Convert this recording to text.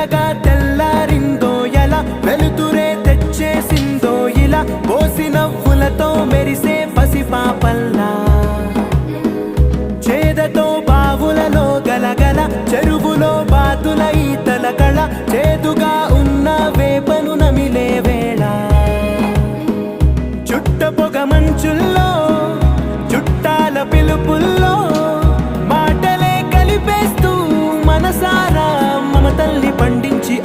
మెల్లగా తెల్లారిందో ఎలా వెలుతురే తెచ్చేసిందో ఇలా పోసి నవ్వులతో మెరిసే పసిపాపల్లా చేదతో బావులలో గలగల చెరువులో బాతుల ఈతల కళ చేదుగా ఉన్న వేపను నమిలే వేళ చుట్ట పొగ మంచుల్లో చుట్టాల పిలుపుల్లో మాటలే కలిపేస్తూ మనసారా మమతల్ని పండించి